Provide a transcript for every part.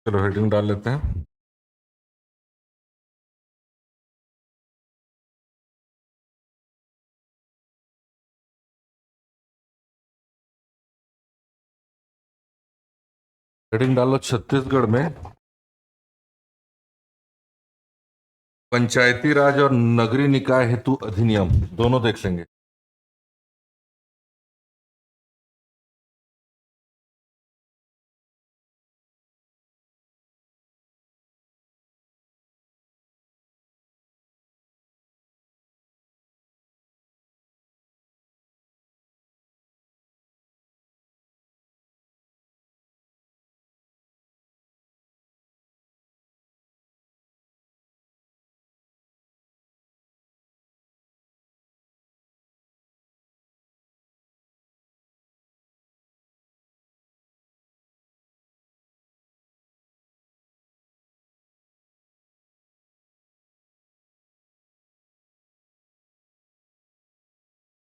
चलो हेडिंग डाल लेते हैं। हेडिंग डालो, छत्तीसगढ़ में पंचायती राज और नगरीय निकाय हेतु अधिनियम दोनों देख लेंगे।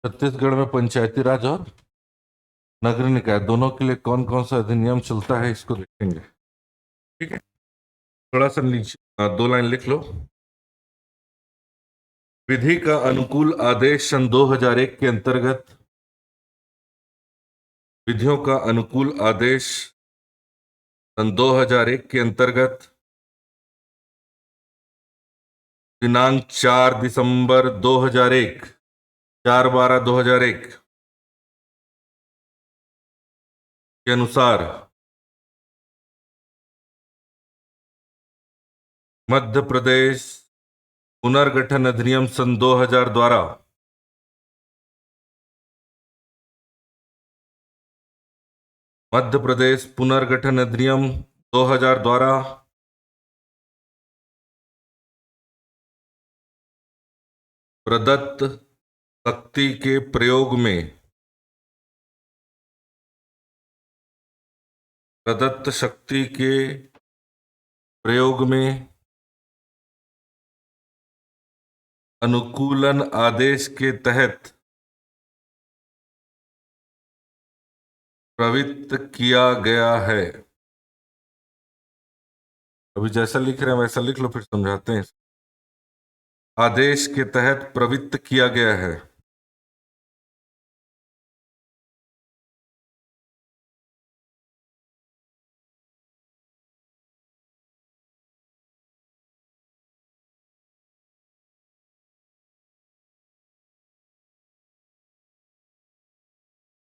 छत्तीसगढ़ में पंचायती राज और नगरीय निकाय दोनों के लिए कौन कौन सा अधिनियम चलता है, इसको देखेंगे। ठीक है, थोड़ा सा नीचे 2 लाइन लिख लो। विधि का अनुकूल आदेश सन 2001 के अंतर्गत विधियों का अनुकूल आदेश सन 2001 के अंतर्गत दिनांक 4 दिसंबर 2001, 4/12/2001 के अनुसार मध्य प्रदेश पुनर्गठन अधिनियम सन 2000 द्वारा मध्य प्रदेश पुनर्गठन अधिनियम 2000 द्वारा प्रदत्त शक्ति के प्रयोग में प्रदत्त शक्ति के प्रयोग में अनुकूलन आदेश के तहत प्रवृत्त किया गया है। अभी जैसा लिख रहे हैं वैसा लिख लो, फिर समझाते हैं। आदेश के तहत प्रवृत्त किया गया है।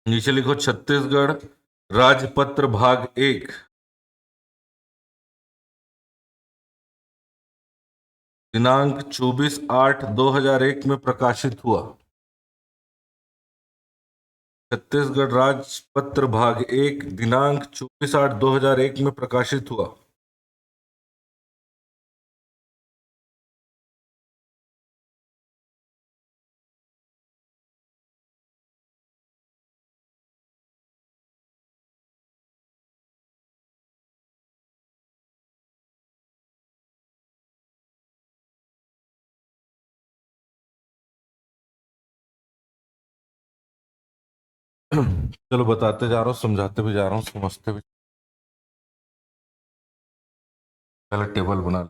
नीचे लिखो छत्तीसगढ़ राजपत्र भाग 1 दिनांक 24/8/2001 में प्रकाशित हुआ। छत्तीसगढ़ राजपत्र भाग 1 दिनांक 24/8/2001 में प्रकाशित हुआ। चलो बताते जा रहा हूँ, समझाते भी जा रहा हूँ, समझते भी। पहले टेबल बना लो।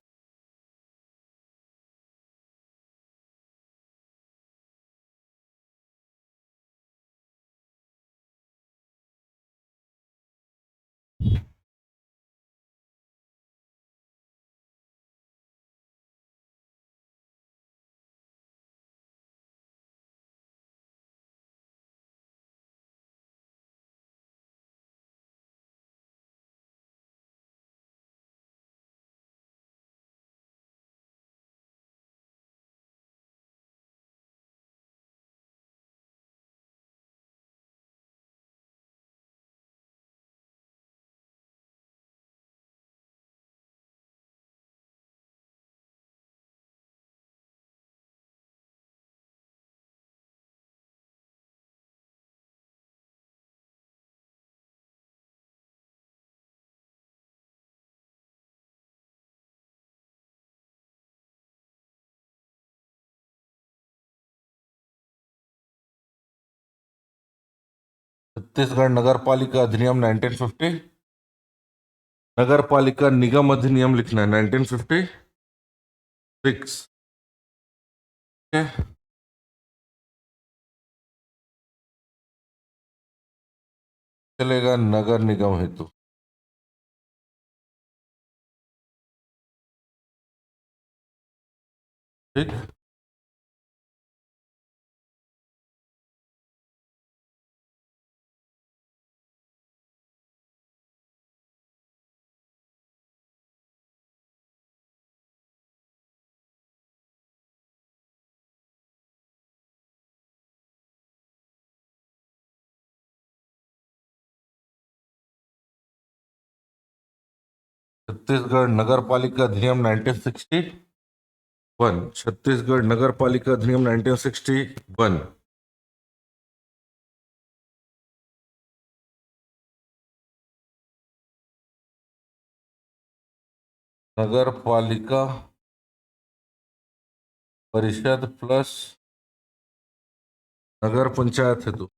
छत्तीसगढ़ नगर पालिका अधिनियम 1950। नगर पालिका निगम अधिनियम लिखना है 1956। ठीक है, चलेगा नगर निगम हेतु। ठीक, 'छत्तीसगढ़ नगर पालिका अधिनियम 1961'। छत्तीसगढ़ नगर पालिका अधिनियम 1961। नगर पालिका परिषद प्लस नगर पंचायत हेतु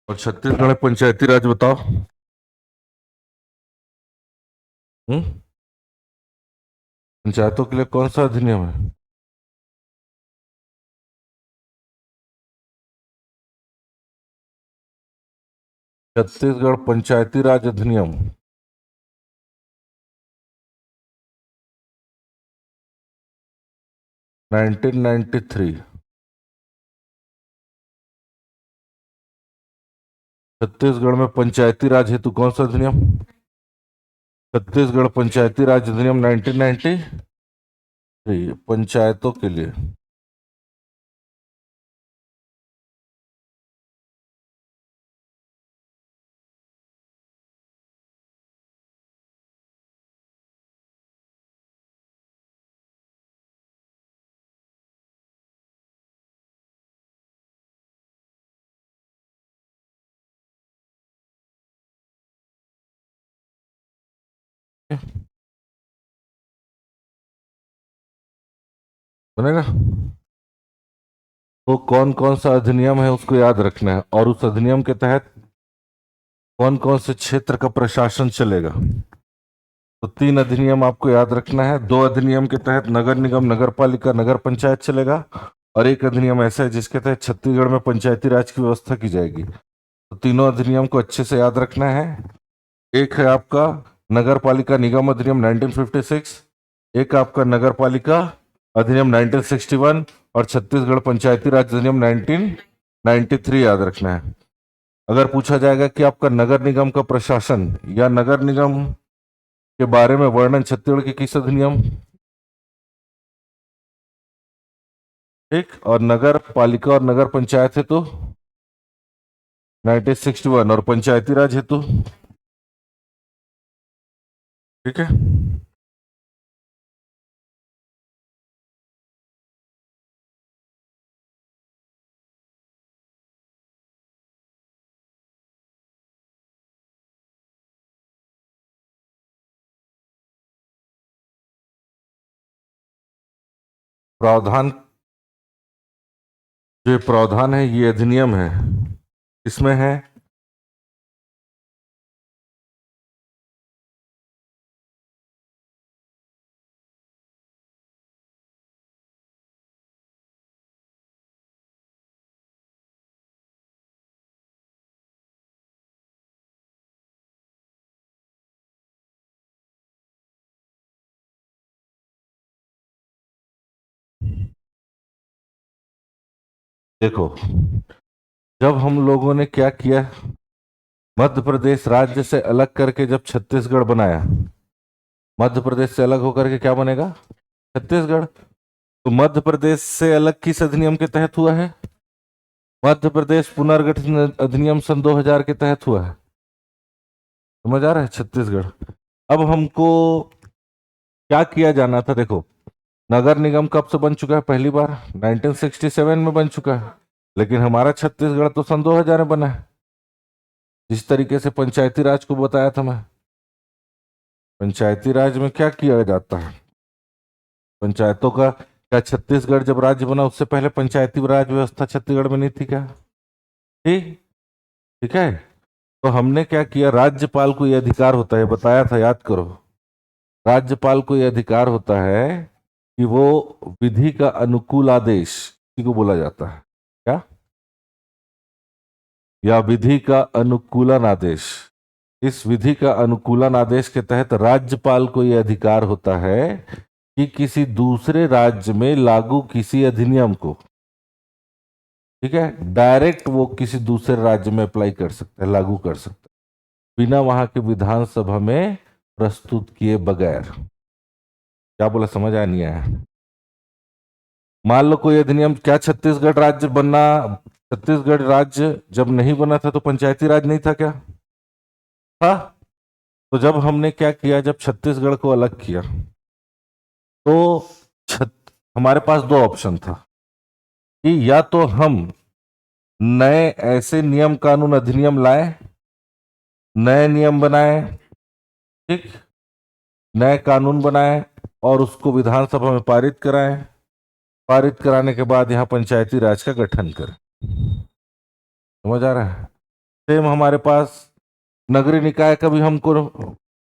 और छत्तीसगढ़ में पंचायती राज बताओ। पंचायतों के लिए कौन सा अधिनियम है? छत्तीसगढ़ पंचायती राज अधिनियम 1993। छत्तीसगढ़ में पंचायती राज हेतु कौन सा अधिनियम? छत्तीसगढ़ पंचायती राज अधिनियम 1993 पंचायतों के लिए। बनेगा। तो कौन कौन सा अधिनियम है उसको याद रखना है, और उस अधिनियम के तहत कौन कौन से क्षेत्र का प्रशासन चलेगा। तो 3 अधिनियम आपको याद रखना है। 2 अधिनियम के तहत नगर निगम, नगर पालिका, नगर पंचायत चलेगा, और एक अधिनियम ऐसा है जिसके तहत छत्तीसगढ़ में पंचायती राज की व्यवस्था की जाएगी। तो तीनों अधिनियम को अच्छे से याद रखना है। एक है आपका नगर पालिका निगम अधिनियम 1956, एक आपका नगर पालिका अधिनियम 1961, और छत्तीसगढ़ पंचायती राज अधिनियम 1993 याद रखना है। अगर पूछा जाएगा कि आपका नगर निगम का प्रशासन या नगर निगम के बारे में वर्णन छत्तीसगढ़ के किस अधिनियम, ठीक, और नगर पालिका और नगर पंचायत हेतु 1961, और पंचायती राज हेतु, ठीक है। प्रावधान, जो प्रावधान है ये अधिनियम है, इसमें है देखो, जब हम लोगों ने क्या किया, मध्य प्रदेश राज्य से अलग करके जब छत्तीसगढ़ बनाया, मध्य प्रदेश से अलग होकर के क्या बनेगा? छत्तीसगढ़। तो मध्य प्रदेश से अलग किस अधिनियम के तहत हुआ है? मध्य प्रदेश पुनर्गठन अधिनियम सन 2000 के तहत हुआ है। समझ आ रहा है? छत्तीसगढ़। अब हमको क्या किया जाना था, देखो, नगर निगम कब से बन चुका है? पहली बार 1967 में बन चुका है, लेकिन हमारा छत्तीसगढ़ तो सन 2000 में बना है, जिस तरीके से पंचायती राज को बताया था मैं। पंचायती राज में क्या किया जाता है? पंचायतों का क्या छत्तीसगढ़ जब राज्य बना उससे पहले पंचायती राज व्यवस्था छत्तीसगढ़ में नहीं थी क्या? ठीक ठीक है। तो हमने क्या किया, राज्यपाल को यह अधिकार होता है, बताया था, याद करो। राज्यपाल को यह अधिकार होता है कि वो विधि का अनुकूल आदेश, इसी को बोला जाता है क्या, या विधि का अनुकूलन आदेश। इस विधि का अनुकूलन आदेश के तहत राज्यपाल को यह अधिकार होता है कि किसी दूसरे राज्य में लागू किसी अधिनियम को, ठीक है, डायरेक्ट वो किसी दूसरे राज्य में अप्लाई कर सकता है, लागू कर सकता है, बिना वहां के विधानसभा में प्रस्तुत किए बगैर। क्या बोला, समझ आ नहीं आया? मान लो कोई अधिनियम, क्या छत्तीसगढ़ राज्य बनना, छत्तीसगढ़ राज्य जब नहीं बना था तो पंचायती राज नहीं था क्या? था। तो जब हमने क्या किया, जब छत्तीसगढ़ को अलग किया तो हमारे पास दो ऑप्शन था कि या तो हम नए ऐसे नियम कानून अधिनियम लाए, नए नियम बनाए, ठीक, नए कानून बनाए और उसको विधानसभा में पारित कराएं, पारित कराने के बाद यहां पंचायती राज का गठन करें। समझ आ रहा है? सेम हमारे पास नगरीय निकाय का भी हमको,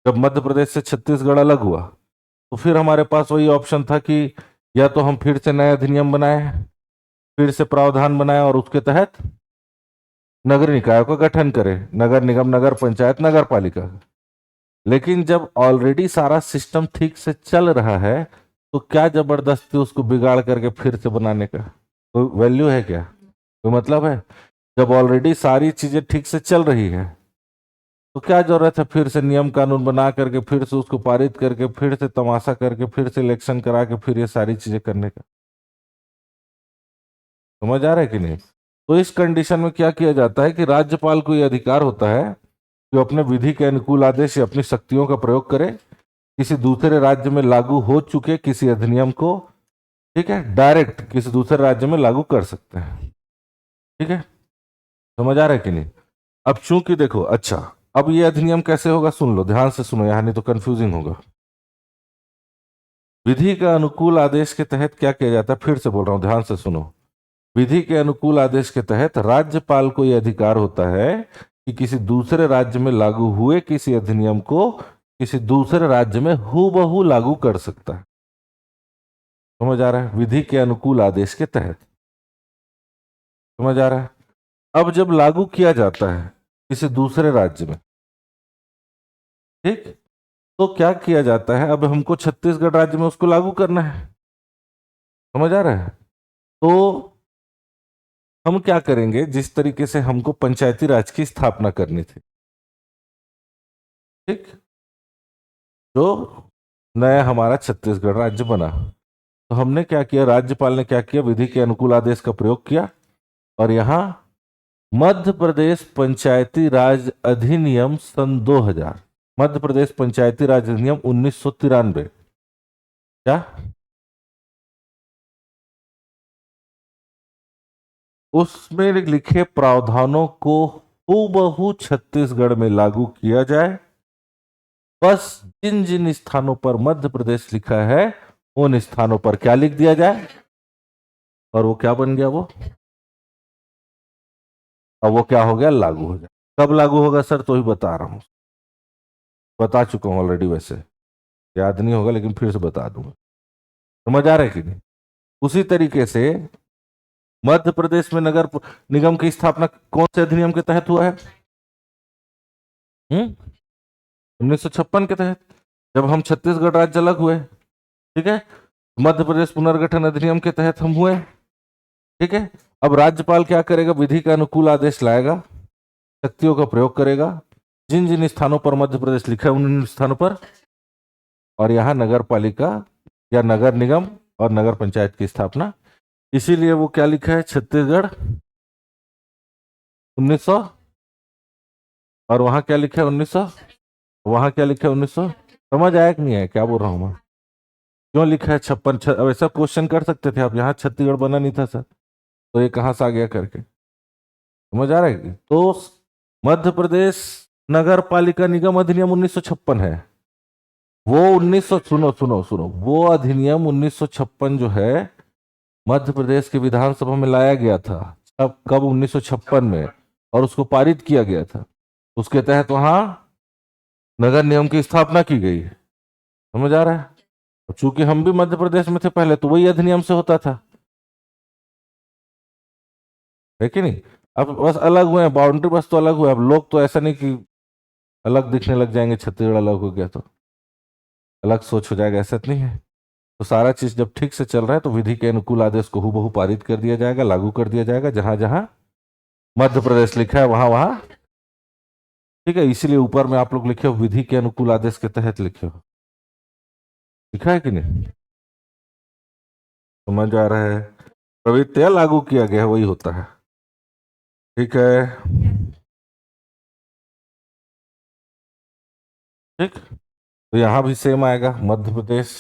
जब मध्य प्रदेश से छत्तीसगढ़ अलग हुआ तो फिर हमारे पास वही ऑप्शन था कि या तो हम फिर से नए अधिनियम बनाए, फिर से प्रावधान बनाए और उसके तहत नगर निकायों का गठन करें, नगर निगम, नगर पंचायत, नगर पालिका। लेकिन जब ऑलरेडी सारा सिस्टम ठीक से चल रहा है तो क्या जबरदस्ती उसको बिगाड़ करके फिर से बनाने का कोई वैल्यू है क्या, कोई मतलब है? जब ऑलरेडी सारी चीजें ठीक से चल रही है तो क्या जरूरत है फिर से नियम कानून बना करके, फिर से उसको पारित करके, फिर से तमाशा करके, फिर से इलेक्शन करा के, फिर ये सारी चीजें करने का? समझ आ रहा है कि नहीं? तो इस कंडीशन में क्या किया जाता है कि राज्यपाल को यह अधिकार होता है कि वो अपने विधि के अनुकूल आदेश या अपनी शक्तियों का प्रयोग करे, किसी दूसरे राज्य में लागू हो चुके किसी अधिनियम को, ठीक है, डायरेक्ट किसी दूसरे राज्य में लागू कर सकते हैं। ठीक है, समझ आ रहा है कि नहीं? अब चूंकि देखो, अच्छा, अब ये अधिनियम कैसे होगा, सुन लो, ध्यान से सुनो, यहां नहीं तो कंफ्यूजिंग होगा। विधि का अनुकूल आदेश के तहत क्या किया जाता है, फिर से बोल रहा हूं, ध्यान से सुनो। विधि के अनुकूल आदेश के तहत राज्यपाल को यह अधिकार होता है कि किसी दूसरे राज्य में लागू हुए किसी अधिनियम को किसी दूसरे राज्य में हूबहू लागू कर सकता है। समझ आ रहा है? विधि के अनुकूल आदेश के तहत, समझ आ रहा है? अब जब लागू किया जाता है किसी दूसरे राज्य में, ठीक, तो क्या किया जाता है, अब हमको छत्तीसगढ़ राज्य में उसको लागू करना है। समझ आ रहा है? तो हम क्या करेंगे, जिस तरीके से हमको पंचायती राज की स्थापना करनी थी, ठीक, जो नया हमारा छत्तीसगढ़ राज्य बना, तो हमने क्या किया, राज्यपाल ने क्या किया, विधि के अनुकूल आदेश का प्रयोग किया और यहां मध्य प्रदेश पंचायती राज अधिनियम सन 2000, मध्य प्रदेश पंचायती राज अधिनियम 1993, क्या उसमें लिखे प्रावधानों को हूबहू छत्तीसगढ़ में लागू किया जाए, बस जिन जिन स्थानों पर मध्य प्रदेश लिखा है उन स्थानों पर क्या लिख दिया जाए, और वो क्या बन गया, वो अब वो क्या हो गया, लागू हो गया। कब लागू होगा सर, तो ही बता रहा हूं, बता चुका हूं ऑलरेडी, वैसे याद नहीं होगा लेकिन फिर से बता दूंगा। समझ आ रहा है कि नहीं? उसी तरीके से मध्य प्रदेश में नगर निगम की स्थापना कौन से अधिनियम के तहत हुआ है? 1956 के तहत, जब हम छत्तीसगढ़ राज्य अलग हुए, ठीक है, मध्य प्रदेश पुनर्गठन अधिनियम के तहत हम हुए, ठीक है। अब राज्यपाल क्या करेगा, विधि का अनुकूल आदेश लाएगा, शक्तियों का प्रयोग करेगा, जिन जिन स्थानों पर मध्य प्रदेश लिखा है उन स्थानों पर, और यहां नगर पालिका या नगर निगम और नगर पंचायत की स्थापना। इसीलिए वो क्या लिखा है, छत्तीसगढ़ 1900, और वहां क्या लिखा है 1900, वहां क्या लिखा है 1900। समझ आया कि नहीं है क्या बोल रहा हूं मैं? क्यों लिखा है 56? अब ऐसा क्वेश्चन कर सकते थे आप, यहाँ छत्तीसगढ़ बना नहीं था सर, तो ये कहां से आ गया करके। समझ आ रहा है? तो मध्य प्रदेश नगर पालिका निगम अधिनियम 1956 है, वो 1900, सुनो सुनो सुनो, वो अधिनियम 1956 जो है मध्य प्रदेश के विधानसभा में लाया गया था। अब कब? 1956 में। और उसको पारित किया गया था। उसके तहत वहां नगर निगम की स्थापना की गई। समझ आ रहा है? चूंकि हम भी मध्य प्रदेश में थे पहले, तो वही अधिनियम से होता था, है कि नहीं? अब बस अलग हुए हैं, बाउंड्री बस तो अलग हुआ है। अब लोग तो ऐसा नहीं कि अलग दिखने लग जाएंगे, छत्तीसगढ़ अलग हो गया तो अलग सोच हो जाएगा, ऐसा तो नहीं है। तो सारा चीज जब ठीक से चल रहा है तो विधि के अनुकूल आदेश को हूबहू पारित कर दिया जाएगा, लागू कर दिया जाएगा, जहां जहां मध्य प्रदेश लिखा है वहां वहां। ठीक है, इसीलिए ऊपर में आप लोग लिखे हो विधि के अनुकूल आदेश के तहत लिखे हो। लिखा है कि नहीं? समझ आ रहा है? प्रवृत्तियां लागू किया गया है, वही होता है। ठीक है। ठीक, तो यहां भी सेम आएगा, मध्य प्रदेश।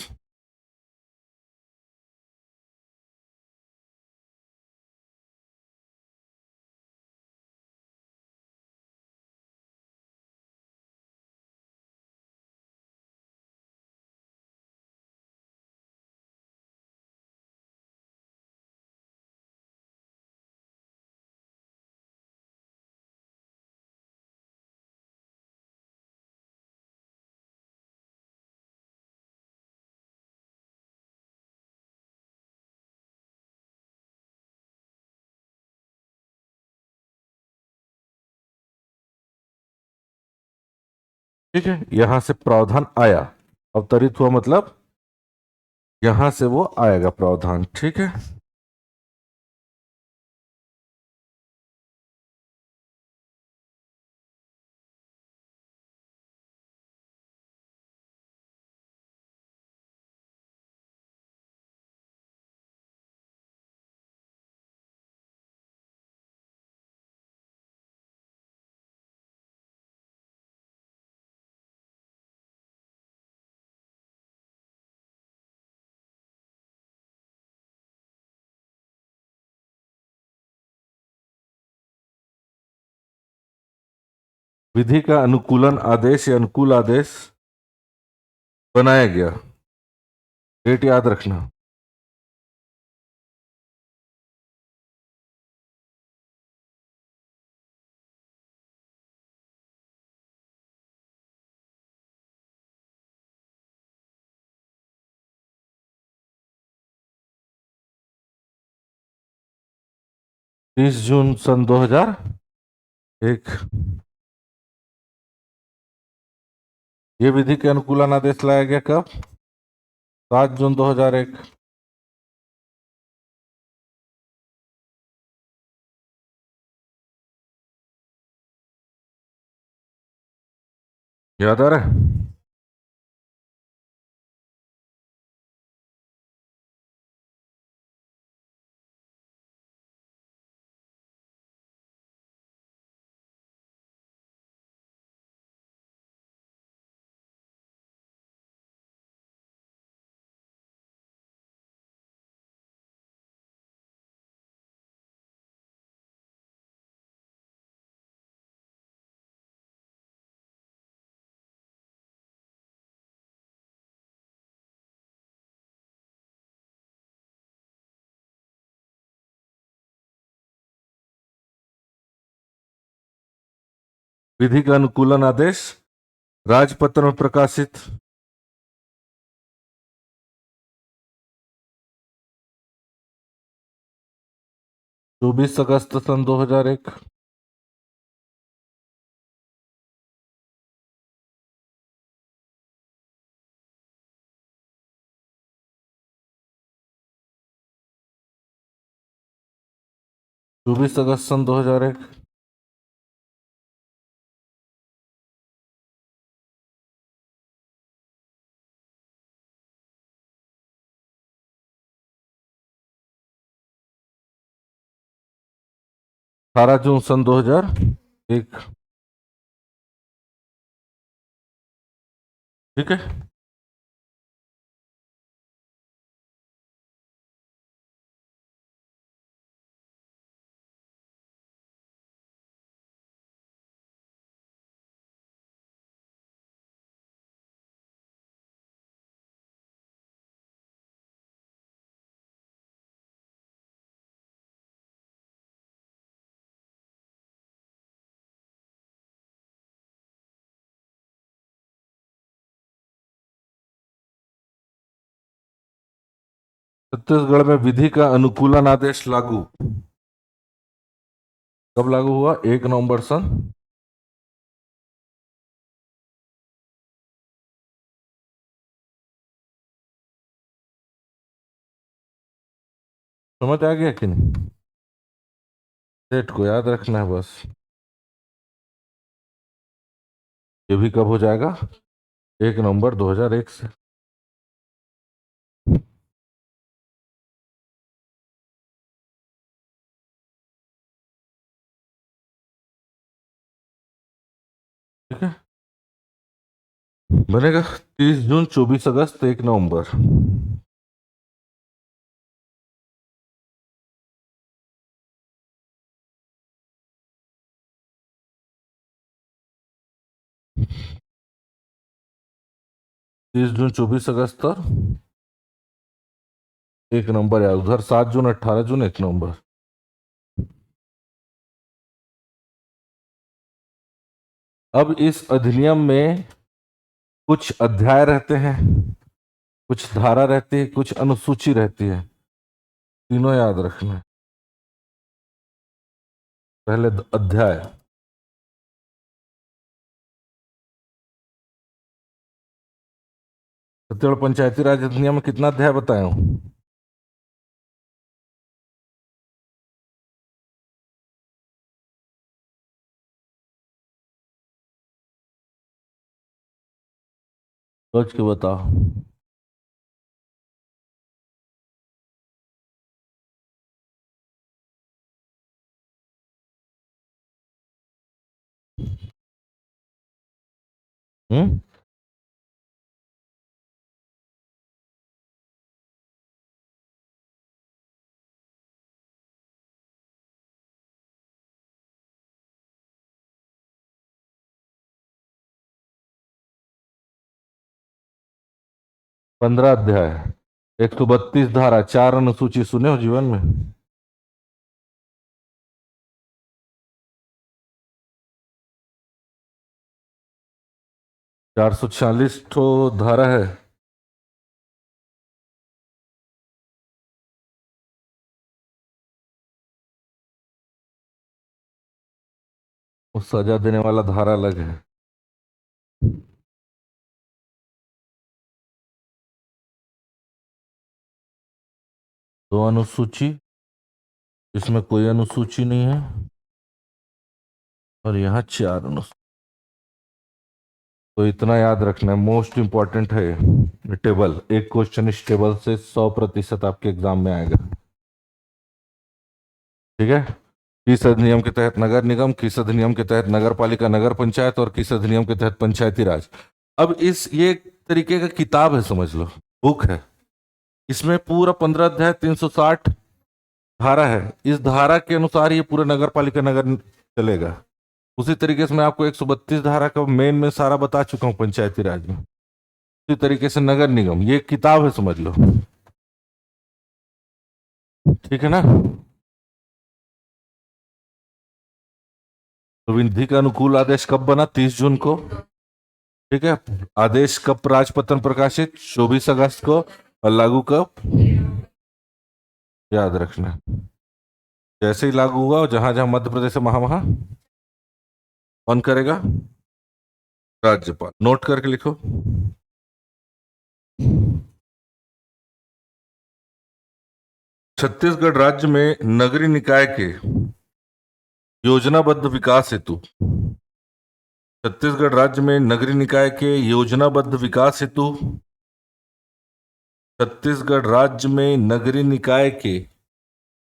ठीक है, यहां से प्रावधान आया, अवतरित हुआ, मतलब यहां से वो आएगा प्रावधान। ठीक है। विधि का अनुकूलन आदेश या अनुकूल आदेश बनाया गया। डेट याद रखना। तीस जून सन 2001। ये विधि के अनुकूलन आदेश लाया गया कब? 7 जून 2001। याद आ रहा है? विधि का अनुकूलन आदेश राजपत्र में प्रकाशित। 24 अगस्त सन 2001। 24 अगस्त सन 2001। 18 जून सन 2001। ठीक है। छत्तीसगढ़ में विधि का अनुकूलन आदेश लागू कब लागू हुआ? 1 नवंबर सन। समझ आ गया कि नहीं? डेट को याद रखना है बस। ये भी कब हो जाएगा? 1 नवंबर 2001 से। ठीक है, बनेगा 30 जून, 24 अगस्त, 1 नवंबर। 30 जून, 24 अगस्त और 1 नवंबर, या उधर 7 जून, 18 जून, 1 नवंबर। अब इस अधिनियम में कुछ अध्याय रहते हैं, कुछ धारा रहती है, कुछ अनुसूची रहती है। तीनों याद रखना है। पहले अध्याय। छत्तीसगढ़ पंचायती राज अधिनियम में कितना अध्याय बताया हूं? 2 के बताओ। हम्म 15 अध्याय, 132 धारा, 4 अनुसूची सुने हो जीवन में? 446 ठो धारा है। वो सजा देने वाला धारा अलग है। दो अनुसूची, इसमें कोई अनुसूची नहीं है, और यहाँ 4 अनुसूची। तो इतना याद रखना है, मोस्ट इंपॉर्टेंट है ये टेबल। एक क्वेश्चन इस टेबल से 100% आपके एग्जाम में आएगा। ठीक है, किस अधिनियम के तहत नगर निगम, किस अधिनियम के तहत नगर पालिका, नगर पंचायत, और किस अधिनियम के तहत पंचायती राज। अब ये एक तरीके का किताब है, समझ लो, बुक है। इसमें पूरा 15 अध्याय, 360 धारा है। इस धारा के अनुसार ये पूरा नगर पालिका नगर चलेगा। उसी तरीके से मैं आपको 132 धारा का मेन में सारा बता चुका हूँ पंचायती राज में। उसी तरीके से नगर निगम, ये एक किताब है, समझ लो। ठीक है ना? तो विधि का अनुकूल आदेश कब बना? 30 जून को। ठीक है, आदेश कब राजपत्र प्रकाशित? 24 अगस्त को। और लागू कब? याद रखना। जैसे ही लागू हुआ, जहां जहां मध्य प्रदेश से वहां वहां कौन करेगा? राज्यपाल। नोट करके लिखो। छत्तीसगढ़ राज्य में नगरीय निकाय के योजनाबद्ध विकास हेतु, छत्तीसगढ़ राज्य में नगरीय निकाय के योजनाबद्ध विकास हेतु, छत्तीसगढ़ राज्य में नगरीय निकाय के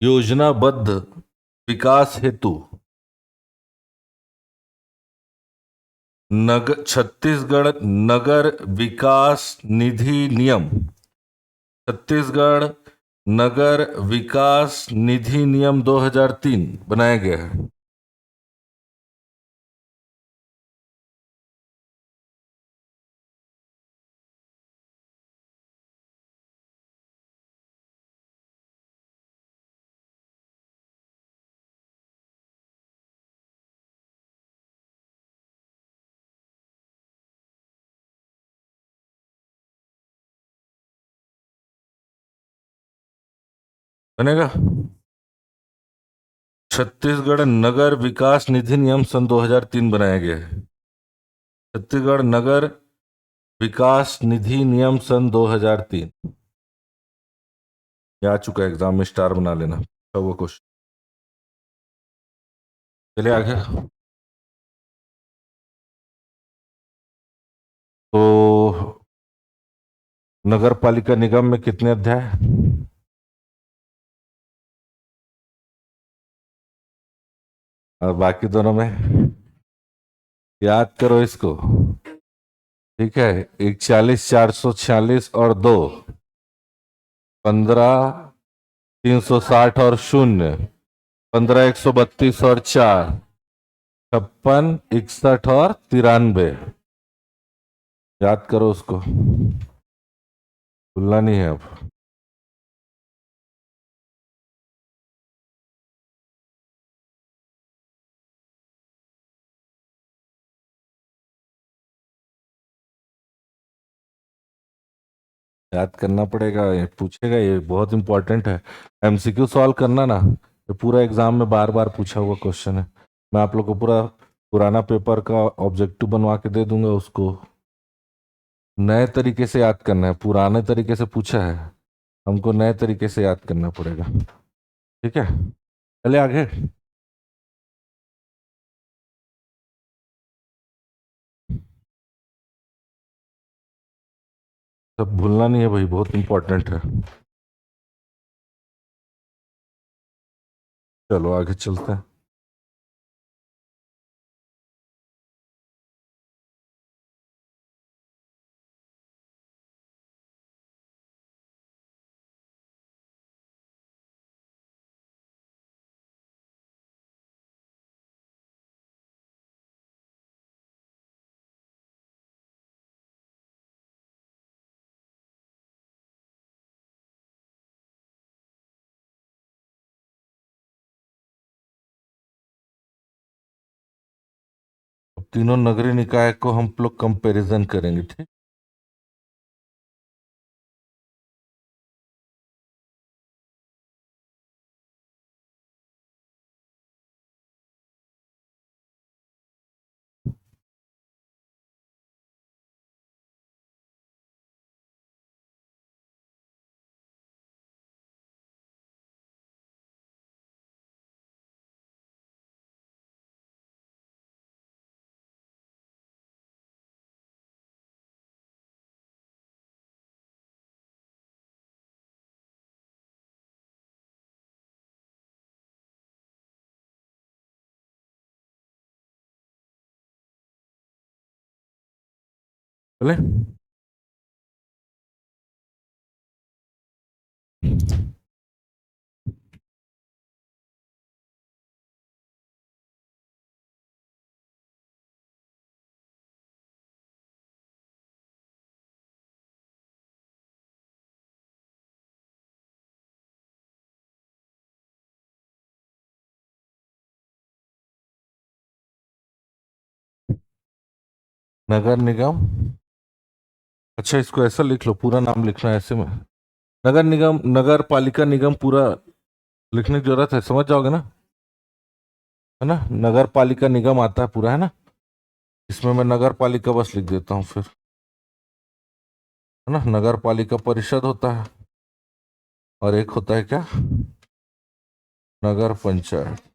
योजनाबद्ध विकास हेतु छत्तीसगढ़ नगर विकास निधि नियम, छत्तीसगढ़ नगर विकास निधि नियम 2003 बनाया गया है। बनेगा। छत्तीसगढ़ नगर विकास निधि नियम सन 2003 बनाया गया है। छत्तीसगढ़ नगर विकास निधि नियम सन 2003। ये आ चुका है, एग्जाम में स्टार बना लेना वो क्वेश्चन। चलिए आगे। तो नगर पालिका निगम में कितने अध्याय हैं? और बाकी दोनों में याद करो इसको। ठीक है, 41,446 और 2, 15,360 और 0, 15,132 और 4, 56, 61 और 93। याद करो उसको, भूलना नहीं है अब। याद करना पड़ेगा, ये पूछेगा, ये बहुत इंपॉर्टेंट है। एमसीक्यू सॉल्व करना ना, ये पूरा एग्जाम में बार बार पूछा हुआ क्वेश्चन है। मैं आप लोग को पूरा पुराना पेपर का ऑब्जेक्टिव बनवा के दे दूंगा, उसको नए तरीके से याद करना है। पुराने तरीके से पूछा है, हमको नए तरीके से याद करना पड़ेगा। ठीक है, चले आगे। सब भूलना नहीं है भाई, बहुत इंपॉर्टेंट है। चलो आगे चलते हैं। अब तीनों नगरीय निकाय को हम लोग कंपैरिजन करेंगे, ठीक। चले, नगर निगम। अच्छा, इसको ऐसा लिख लो, पूरा नाम लिखना है ऐसे में। नगर निगम, नगर पालिका निगम पूरा लिखने की जरूरत है, समझ जाओगे ना, है ना। नगर पालिका निगम आता है पूरा, है ना। इसमें मैं नगर पालिका बस लिख देता हूँ फिर, है ना। नगर पालिका परिषद होता है, और एक होता है क्या, नगर पंचायत।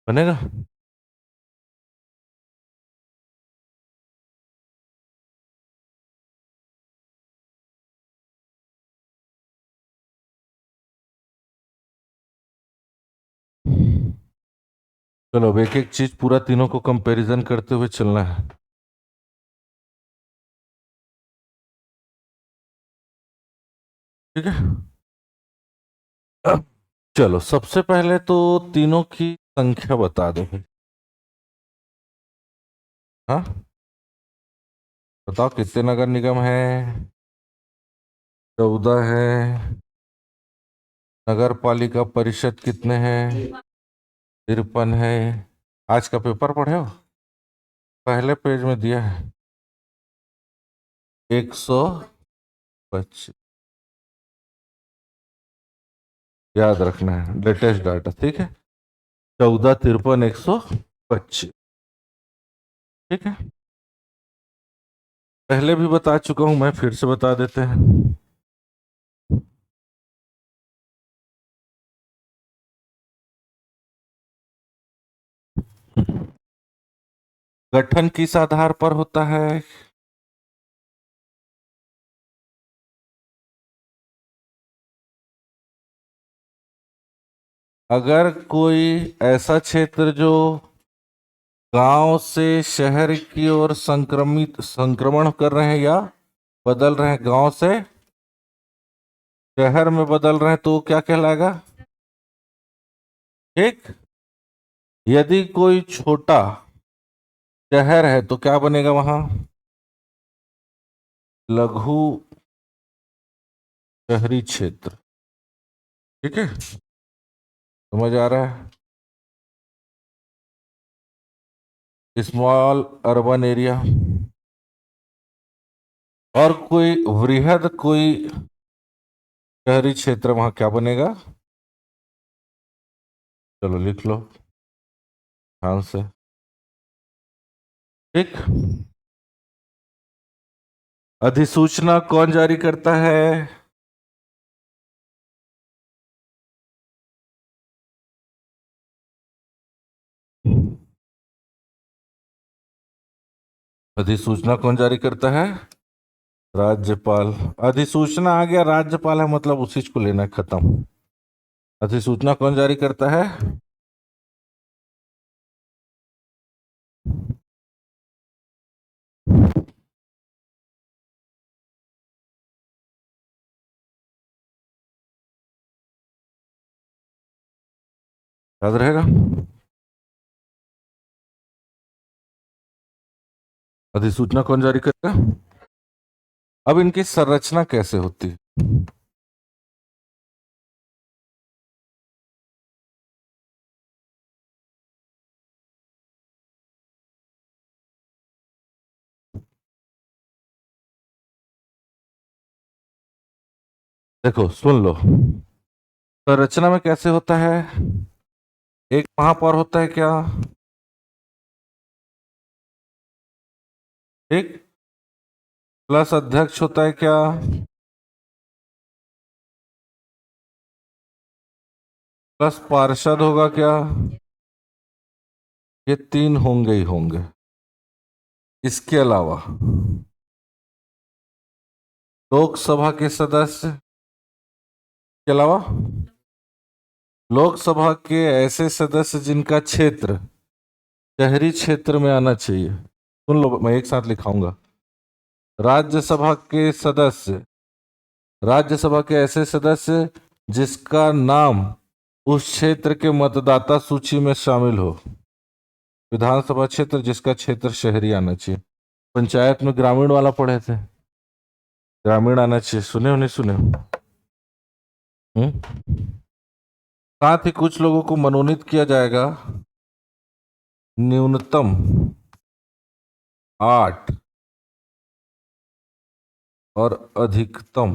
बनेगा। चलो अब एक एक चीज पूरा तीनों को कंपैरिजन करते हुए चलना है। ठीक है, अब चलो सबसे पहले तो तीनों की संख्या बता दो भाई। हाँ, बताओ कितने नगर निगम है? 14 है। नगर पालिका परिषद कितने हैं? 53 है। आज का पेपर पढ़े हो? पहले पेज में दिया है 125। याद रखना है, लेटेस्ट डाटा, ठीक है। 14, 53, 125। ठीक है, पहले भी बता चुका हूं मैं, फिर से बता देते हैं। गठन किस आधार पर होता है? अगर कोई ऐसा क्षेत्र जो गांव से शहर की ओर संक्रमण कर रहे हैं या बदल रहे हैं, गांव से शहर में बदल रहे हैं, तो क्या कहलाएगा? ठीक। यदि कोई छोटा शहर है तो क्या बनेगा वहां? लघु शहरी क्षेत्र। ठीक है, समझ आ रहा है? Small urban area. और कोई वृहद कोई शहरी क्षेत्र, वहां क्या बनेगा? चलो लिख लो ध्यान से। ठीक। अधिसूचना कौन जारी करता है? अधिसूचना कौन जारी करता है? राज्यपाल। अधिसूचना आ गया, राज्यपाल है मतलब उसी को लेना है, खत्म। अधिसूचना कौन जारी करता है? याद रहेगा? अधिसूचना कौन जारी करेगा? अब इनकी संरचना कैसे होती है? देखो सुन लो, संरचना में कैसे होता है। एक महापौर होता है क्या? ठीक। प्लस अध्यक्ष होता है क्या? प्लस पार्षद होगा क्या? ये तीन होंगे ही होंगे। इसके अलावा लोकसभा के सदस्य के अलावा लोकसभा के ऐसे सदस्य जिनका क्षेत्र शहरी क्षेत्र में आना चाहिए। सुन लो, मैं एक साथ लिखाऊंगा। राज्यसभा के सदस्य, राज्यसभा के ऐसे सदस्य जिसका नाम उस क्षेत्र के मतदाता सूची में शामिल हो। विधानसभा क्षेत्र जिसका क्षेत्र शहरी आना चाहिए। पंचायत में ग्रामीण वाला पढ़े थे, ग्रामीण आना चाहिए, सुने हो नहीं सुने हो? साथ ही कुछ लोगों को मनोनीत किया जाएगा, न्यूनतम 8 और अधिकतम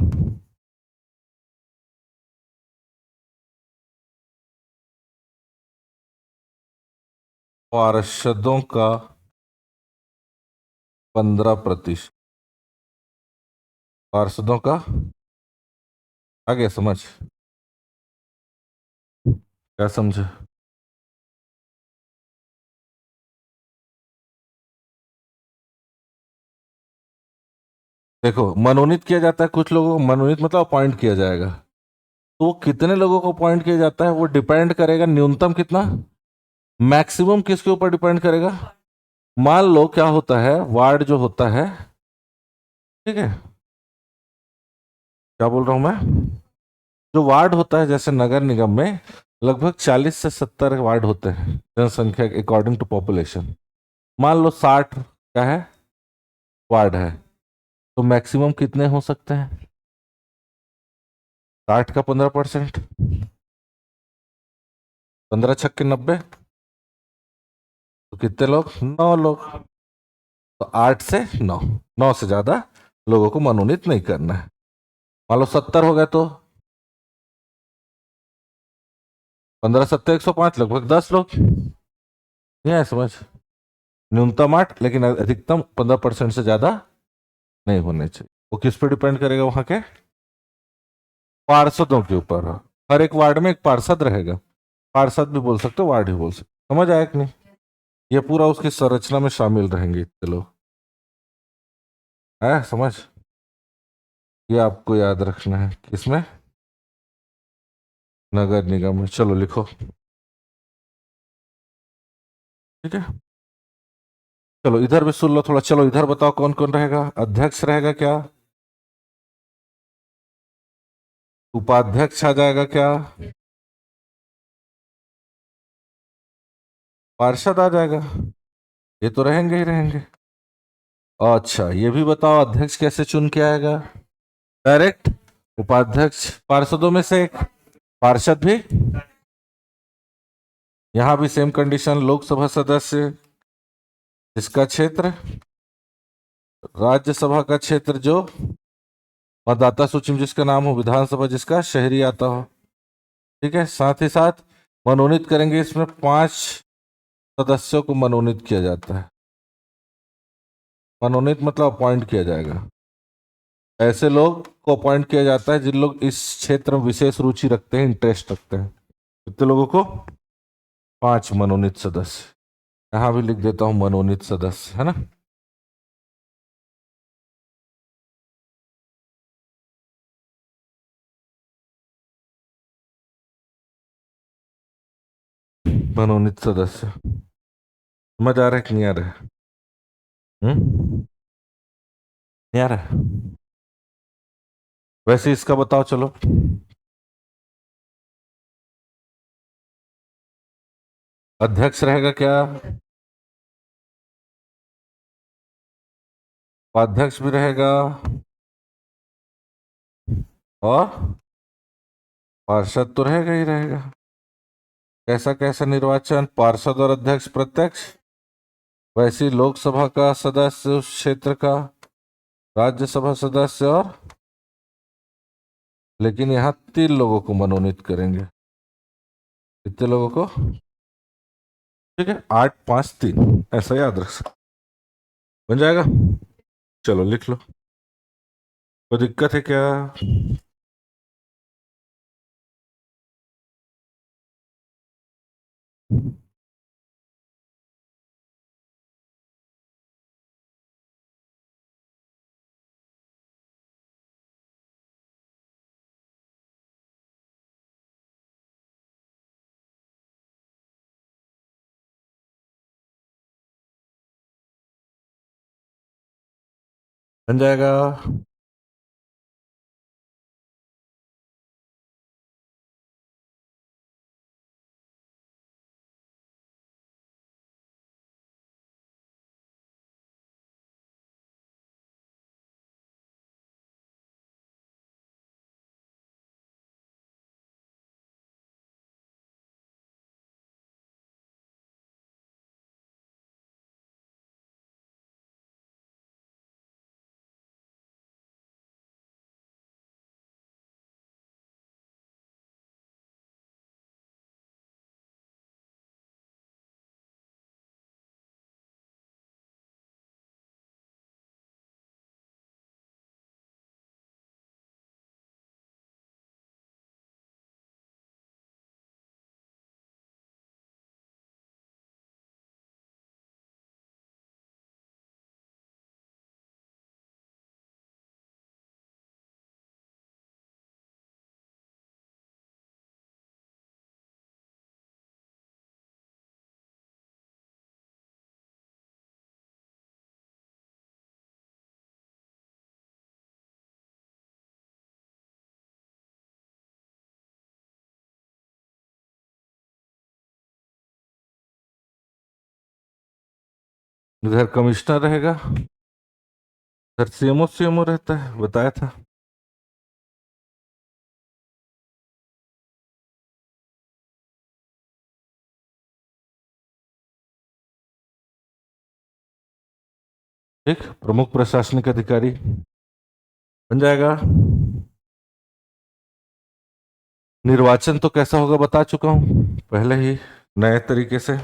पार्षदों का 15%। पार्षदों का आगे समझ, क्या समझे? देखो, मनोनीत किया जाता है कुछ लोगों को, मनोनीत मतलब अपॉइंट किया जाएगा। तो वो कितने लोगों को अपॉइंट किया जाता है वो डिपेंड करेगा, न्यूनतम कितना, मैक्सिमम किसके ऊपर डिपेंड करेगा। मान लो क्या होता है, वार्ड जो होता है, ठीक है, क्या बोल रहा हूं मैं, जो वार्ड होता है जैसे नगर निगम में लगभग 40 से 70 वार्ड होते हैं जनसंख्या अकॉर्डिंग टू पॉपुलेशन। मान लो 60 क्या है, वार्ड है, तो मैक्सिमम कितने हो सकते हैं? 60 का 15%, 15 छक्के 90, तो कितने लोग? 9 लोग। तो 8 से 9, 9 से ज्यादा लोगों को मनोनीत नहीं करना है। मान लो 70 हो गए तो 15 × 7 = 105, लगभग 10 लोग। नहीं आया समझ? न्यूनतम 8, लेकिन अधिकतम 15% से ज्यादा नहीं होने चाहिए। वो किस पे डिपेंड करेगा? वहां के पार्षदों के ऊपर। हर एक वार्ड में एक पार्षद रहेगा। पार्षद भी बोल सकते हो, वार्ड ही बोल सकते, समझ आया कि नहीं? ये पूरा उसकी संरचना में शामिल रहेंगे इतने लोग। है समझ? ये आपको याद रखना है किसमें? नगर निगम में। चलो लिखो। ठीक है, चलो इधर भी सुन लो थोड़ा। चलो इधर बताओ कौन कौन रहेगा? अध्यक्ष रहेगा क्या? उपाध्यक्ष आ जाएगा क्या? पार्षद आ जाएगा। ये तो रहेंगे ही रहेंगे। अच्छा ये भी बताओ, अध्यक्ष कैसे चुन के आएगा? डायरेक्ट। उपाध्यक्ष पार्षदों में से एक। पार्षद भी। यहां भी सेम कंडीशन। लोकसभा सदस्य जिसका क्षेत्र, राज्यसभा का क्षेत्र जो मतदाता सूची में जिसका नाम हो, विधानसभा जिसका शहरी आता हो। ठीक है, साथ ही साथ मनोनीत करेंगे। इसमें 5 सदस्यों को मनोनीत किया जाता है। मनोनीत मतलब अपॉइंट किया जाएगा। ऐसे लोग को अपॉइंट किया जाता है जिन लोग इस क्षेत्र में विशेष रुचि रखते हैं, इंटरेस्ट रखते हैं। कितने लोगों को? 5 मनोनीत सदस्य। यहां भी लिख देता हूं मनोनीत सदस्य, है ना? मनोनीत सदस्य। समझ आ रहा है कि नहीं आ रहा है? नहीं आ रहा है? वैसे इसका बताओ चलो। अध्यक्ष रहेगा क्या? उपाध्यक्ष भी रहेगा, और पार्षद तो रहेगा ही रहेगा। कैसा कैसा निर्वाचन? पार्षद और अध्यक्ष प्रत्यक्ष। वैसी लोकसभा का सदस्य उस क्षेत्र का, राज्यसभा सदस्य, और लेकिन यहाँ 3 लोगों को मनोनीत करेंगे। कितने लोगों को? ठीक है, 8 5 3, ऐसा याद रख सकते। बन जाएगा? चलो लिख लो। कोई दिक्कत है क्या? बन जाएगा। इधर कमिश्नर रहेगा। सर सीएमओ रहता है, बताया था। ठीक, प्रमुख प्रशासनिक अधिकारी बन जाएगा। निर्वाचन तो कैसा होगा बता चुका हूं पहले ही, नए तरीके से।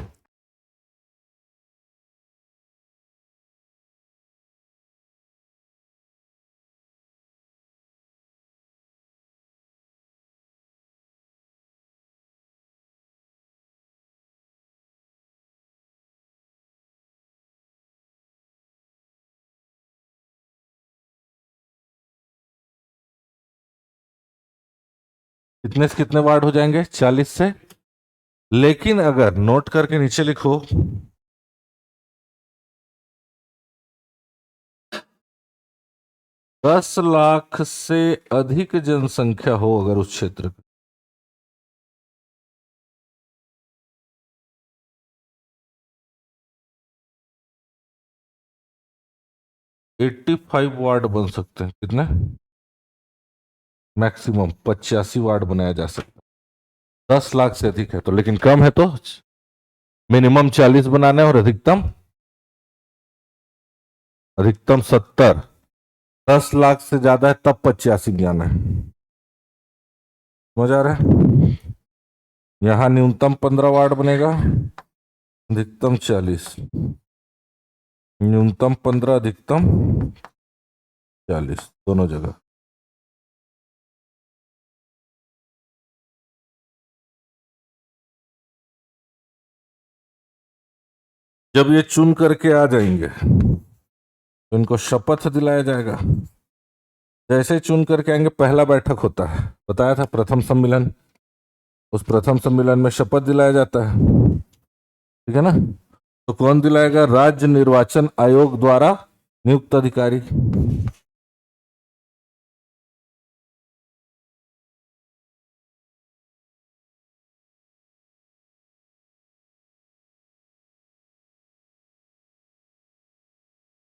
कितने से कितने वार्ड हो जाएंगे? 40 से। लेकिन अगर नोट करके नीचे लिखो, 10 लाख से अधिक जनसंख्या हो अगर उस क्षेत्र की, 85 वार्ड बन सकते हैं। कितने? मैक्सिमम 85 वार्ड बनाया जा सकता है। 10 लाख से अधिक है तो, लेकिन कम है तो मिनिमम 40 बनाना है और अधिकतम अधिकतम 70। 10 लाख से ज्यादा है तब 85 बनाना है। समझ आ रहा है? यहां न्यूनतम 15 वार्ड बनेगा, अधिकतम 40। न्यूनतम 15, अधिकतम 40, दोनों जगह। जब ये चुन करके आ जाएंगे तो इनको शपथ दिलाया जाएगा। जैसे चुन करके आएंगे, पहला बैठक होता है, बताया था, प्रथम सम्मेलन। उस प्रथम सम्मेलन में शपथ दिलाया जाता है, ठीक है ना? तो कौन दिलाएगा? राज्य निर्वाचन आयोग द्वारा नियुक्त अधिकारी।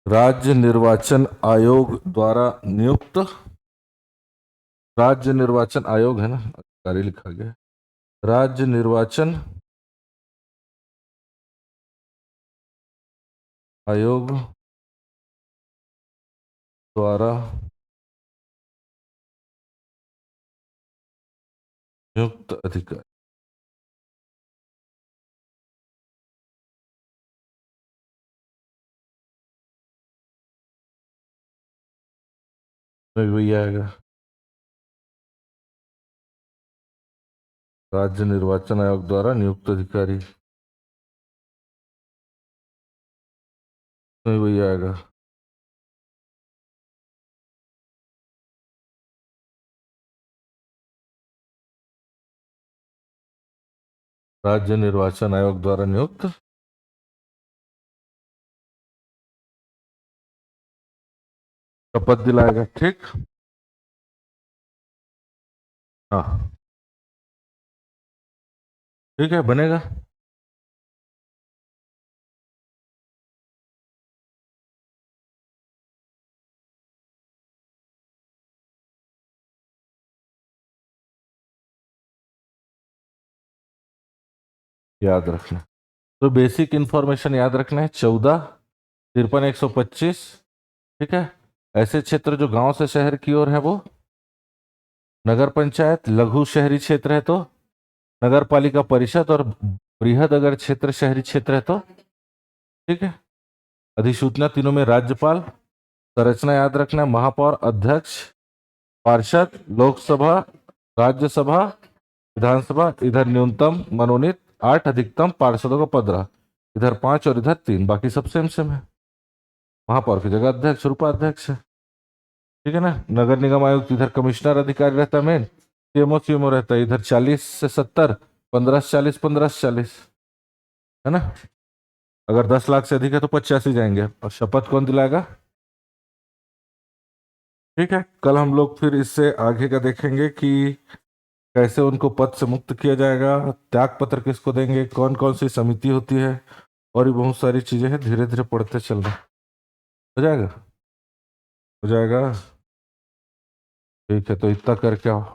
राज्य निर्वाचन आयोग द्वारा नियुक्त, राज्य निर्वाचन आयोग है ना, अधिकारी लिखा गया, राज्य निर्वाचन आयोग द्वारा नियुक्त अधिकारी। वही आएगा, राज्य निर्वाचन आयोग द्वारा नियुक्त अधिकारी, वही आएगा। राज्य निर्वाचन आयोग द्वारा नियुक्त शपथ दिलाएगा। ठीक, हाँ, ठीक है, बनेगा। याद रखना, तो बेसिक इंफॉर्मेशन याद रखना है, 14, 53, 125। ठीक है, ऐसे क्षेत्र जो गांव से शहर की ओर है वो नगर पंचायत, लघु शहरी क्षेत्र है तो नगर पालिका परिषद, और बृहद अगर क्षेत्र शहरी क्षेत्र है तो, ठीक है, अधिसूचना तीनों में राज्यपाल। संरचना याद रखना, महापौर, अध्यक्ष, पार्षद, लोकसभा, राज्यसभा, विधानसभा। इधर न्यूनतम मनोनीत 8, अधिकतम पार्षदों का 15, इधर 5 और इधर 3, बाकी सब सेम सेम है। महापौर की जगह अध्यक्ष और उपाध्यक्ष है, ठीक है ना? नगर निगम आयुक्त इधर कमिश्नर अधिकारी रहता है, मेन सीएमओ रहता है। इधर 40 से 70, 15 से 40, 15 से 40, है ना? अगर 10 लाख से अधिक है तो 85 जाएंगे। और शपथ कौन दिलाएगा? ठीक है, कल हम लोग फिर इससे आगे का देखेंगे कि कैसे उनको पद से मुक्त किया जाएगा, त्याग पत्र किसको देंगे, कौन कौन सी समिति होती है, और भी बहुत सारी चीजें हैं। धीरे धीरे पढ़ते चलना, हो जाएगा। हो जाएगा। ठीक है, तो इतना करके आओ।